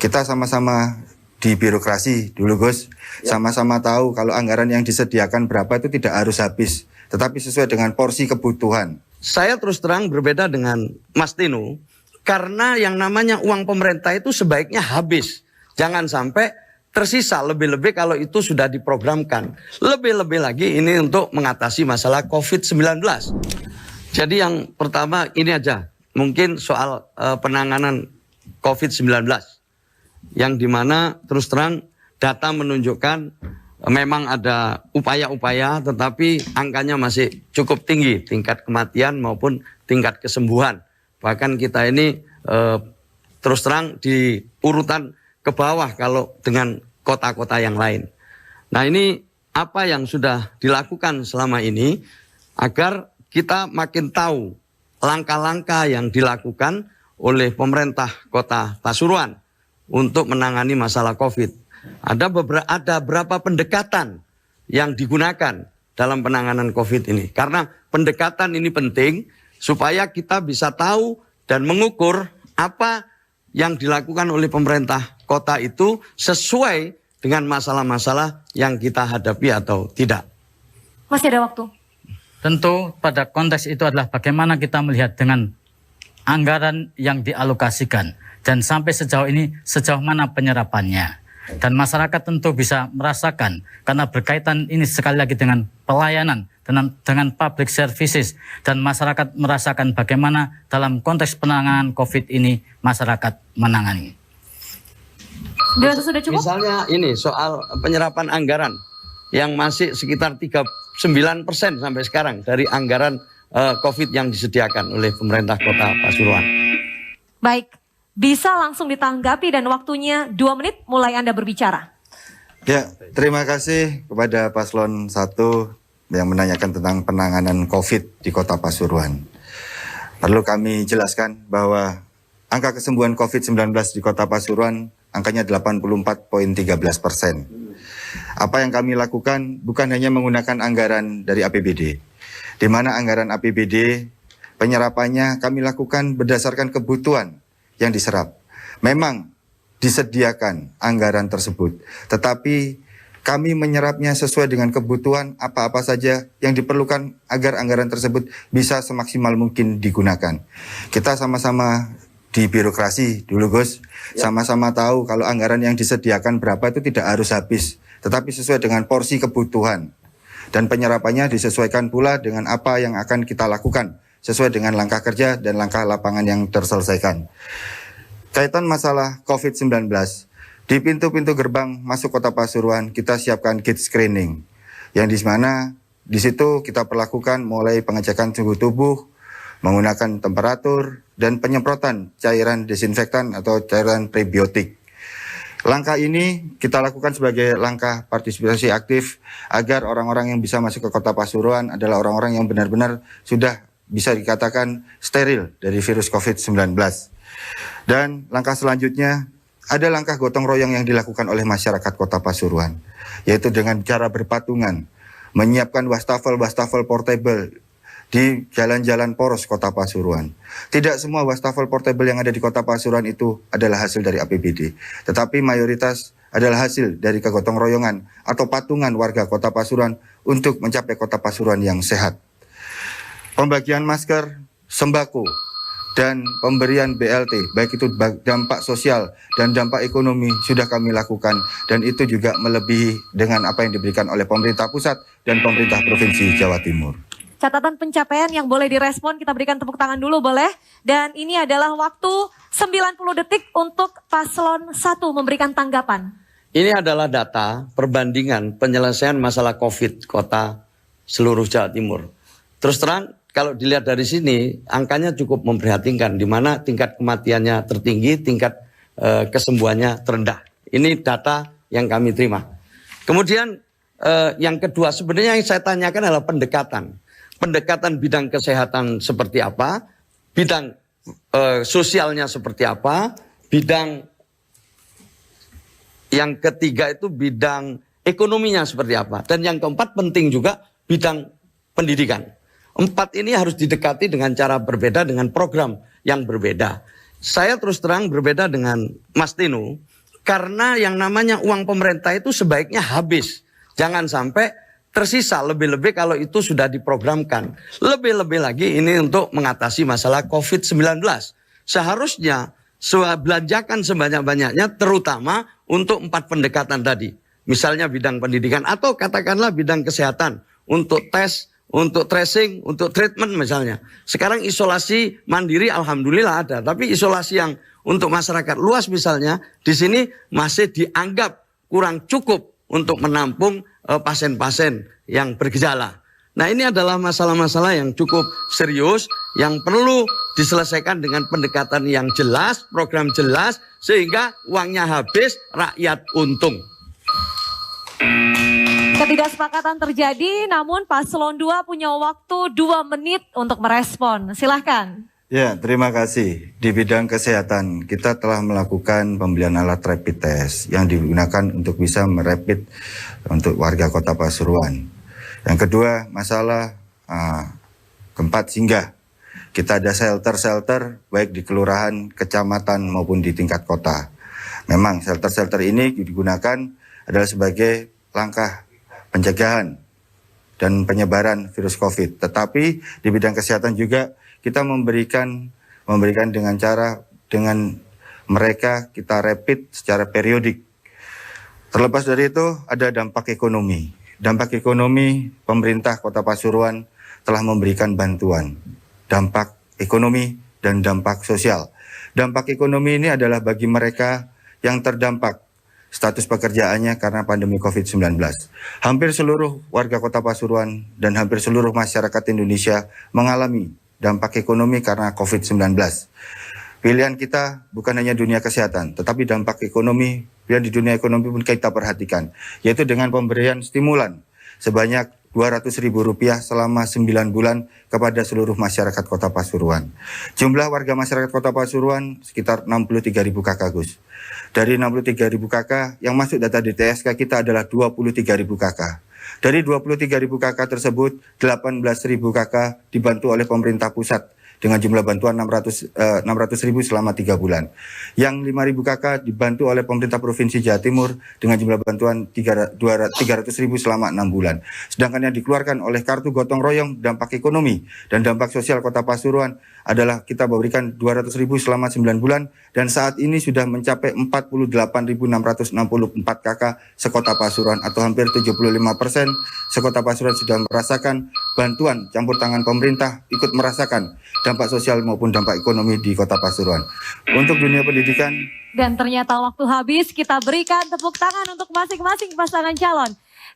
Kita sama-sama di birokrasi dulu Gus, sama-sama tahu kalau anggaran yang disediakan berapa itu tidak harus habis, tetapi sesuai dengan porsi kebutuhan. Saya terus terang berbeda dengan Mas Tino, karena yang namanya uang pemerintah itu sebaiknya habis. Jangan sampai tersisa, lebih-lebih kalau itu sudah diprogramkan. Lebih-lebih lagi ini untuk mengatasi masalah COVID-19. Jadi yang pertama ini aja, mungkin soal penanganan COVID-19. Yang dimana terus terang data menunjukkan memang ada upaya-upaya, tetapi angkanya masih cukup tinggi, tingkat kematian maupun tingkat kesembuhan. Bahkan kita ini terus terang di urutan ke bawah kalau dengan kota-kota yang lain. Nah, ini apa yang sudah dilakukan selama ini agar kita makin tahu langkah-langkah yang dilakukan oleh pemerintah Kota Pasuruan untuk menangani masalah COVID. Ada berapa pendekatan yang digunakan dalam penanganan COVID ini. Karena pendekatan ini penting supaya kita bisa tahu dan mengukur apa yang dilakukan oleh pemerintah kota itu sesuai dengan masalah-masalah yang kita hadapi atau tidak. Masih ada waktu. Tentu pada konteks itu adalah bagaimana kita melihat dengan anggaran yang dialokasikan dan sampai sejauh ini sejauh mana penyerapannya. Dan masyarakat tentu bisa merasakan karena berkaitan ini sekali lagi dengan pelayanan, dengan public services, dan masyarakat merasakan bagaimana dalam konteks penanganan COVID ini masyarakat menangani. Sudah cukup? Misalnya ini soal penyerapan anggaran yang masih sekitar 39% sampai sekarang dari anggaran COVID yang disediakan oleh pemerintah Kota Pasuruan. Baik, bisa langsung ditanggapi dan waktunya 2 menit mulai Anda berbicara. Ya, terima kasih kepada Paslon 1 yang menanyakan tentang penanganan COVID di Kota Pasuruan. Perlu kami jelaskan bahwa angka kesembuhan COVID-19 di Kota Pasuruan angkanya 84,13%. Apa yang kami lakukan bukan hanya menggunakan anggaran dari APBD, di mana anggaran APBD penyerapannya kami lakukan berdasarkan kebutuhan yang diserap. Memang disediakan anggaran tersebut, tetapi kami menyerapnya sesuai dengan kebutuhan apa-apa saja yang diperlukan agar anggaran tersebut bisa semaksimal mungkin digunakan. Kita sama-sama di birokrasi dulu Gus, sama-sama tahu kalau anggaran yang disediakan berapa itu tidak harus habis, tetapi sesuai dengan porsi kebutuhan. Dan penyerapannya disesuaikan pula dengan apa yang akan kita lakukan, sesuai dengan langkah kerja dan langkah lapangan yang terselesaikan. Kaitan masalah COVID-19, di pintu-pintu gerbang masuk Kota Pasuruan kita siapkan kit screening, yang di mana di situ kita perlakukan mulai pengecekan suhu tubuh, menggunakan temperatur, dan penyemprotan cairan desinfektan atau cairan prebiotik. Langkah ini kita lakukan sebagai langkah partisipasi aktif agar orang-orang yang bisa masuk ke Kota Pasuruan adalah orang-orang yang benar-benar sudah bisa dikatakan steril dari virus COVID-19. Dan langkah selanjutnya ada langkah gotong royong yang dilakukan oleh masyarakat Kota Pasuruan, yaitu dengan cara berpatungan, menyiapkan wastafel portable di jalan-jalan poros Kota Pasuruan. Tidak semua wastafel portable yang ada di Kota Pasuruan itu adalah hasil dari APBD, tetapi mayoritas adalah hasil dari kegotong royongan atau patungan warga Kota Pasuruan untuk mencapai Kota Pasuruan yang sehat. Pembagian masker, sembako, dan pemberian BLT, baik itu dampak sosial dan dampak ekonomi sudah kami lakukan, dan itu juga melebihi dengan apa yang diberikan oleh pemerintah pusat dan pemerintah Provinsi Jawa Timur. Catatan pencapaian yang boleh direspon, kita berikan tepuk tangan dulu boleh. Dan ini adalah waktu 90 detik untuk Paslon 1 memberikan tanggapan. Ini adalah data perbandingan penyelesaian masalah COVID kota seluruh Jawa Timur. Terus terang, kalau dilihat dari sini, angkanya cukup memprihatinkan, di mana tingkat kematiannya tertinggi, tingkat kesembuhannya terendah. Ini data yang kami terima. Kemudian yang kedua, sebenarnya yang saya tanyakan adalah pendekatan. Pendekatan bidang kesehatan seperti apa, bidang sosialnya seperti apa, bidang yang ketiga itu bidang ekonominya seperti apa, dan yang keempat penting juga bidang pendidikan. 4 ini harus didekati dengan cara berbeda, dengan program yang berbeda. Saya terus terang berbeda dengan Mas Tino, Karena yang namanya uang pemerintah itu sebaiknya habis. Jangan sampai tersisa, lebih-lebih kalau itu sudah diprogramkan. Lebih-lebih lagi ini untuk mengatasi masalah COVID-19. Seharusnya belanjakan sebanyak-banyaknya terutama untuk 4 pendekatan tadi. Misalnya bidang pendidikan atau katakanlah bidang kesehatan. Untuk tes, untuk tracing, untuk treatment misalnya. Sekarang isolasi mandiri alhamdulillah ada. Tapi isolasi yang untuk masyarakat luas misalnya di sini masih dianggap kurang cukup untuk menampung pasien-pasien yang bergejala. Nah, ini adalah masalah-masalah yang cukup serius yang perlu diselesaikan dengan pendekatan yang jelas, program jelas, sehingga uangnya habis, rakyat untung. Ketidaksepakatan terjadi, namun Paslon 2 punya waktu 2 menit untuk merespon. Silahkan. Ya, terima kasih. Di bidang kesehatan, kita telah melakukan pembelian alat rapid test yang digunakan untuk bisa merapid untuk warga Kota Pasuruan. Yang kedua, masalah tempat singgah. Kita ada shelter-shelter baik di kelurahan, kecamatan maupun di tingkat kota. Memang shelter-shelter ini digunakan adalah sebagai langkah pencegahan dan penyebaran virus COVID. Tetapi di bidang kesehatan juga kita memberikan dengan mereka kita rapid secara periodik. Terlepas dari itu ada dampak ekonomi. Dampak ekonomi pemerintah Kota Pasuruan telah memberikan bantuan. Dampak ekonomi dan dampak sosial. Dampak ekonomi ini adalah bagi mereka yang terdampak status pekerjaannya karena pandemi COVID-19. Hampir seluruh warga Kota Pasuruan dan hampir seluruh masyarakat Indonesia mengalami dampak ekonomi karena COVID-19. Pilihan kita bukan hanya dunia kesehatan, tetapi dampak ekonomi, pilihan di dunia ekonomi pun kita perhatikan, yaitu dengan pemberian stimulan sebanyak Rp200.000 selama 9 bulan kepada seluruh masyarakat Kota Pasuruan. Jumlah warga masyarakat Kota Pasuruan sekitar 63.000 kakak, Gus. Dari 63.000 kakak, yang masuk data di TSK kita adalah 23.000 kakak. Dari 23.000 kakak tersebut, 18.000 kakak dibantu oleh pemerintah pusat dengan jumlah bantuan 600.000 selama 3 bulan. Yang 5.000 kakak dibantu oleh pemerintah Provinsi Jawa Timur dengan jumlah bantuan 300.000 selama 6 bulan. Sedangkan yang dikeluarkan oleh kartu gotong royong dampak ekonomi dan dampak sosial Kota Pasuruan adalah kita berikan 200.000 selama 9 bulan dan saat ini sudah mencapai 48.664 kakak sekota Pasuruan atau hampir 75% sekota Pasuruan sudah merasakan bantuan campur tangan pemerintah, ikut merasakan dampak sosial maupun dampak ekonomi di Kota Pasuruan. Untuk dunia pendidikan. Dan ternyata waktu habis, kita berikan tepuk tangan untuk masing-masing pasangan calon.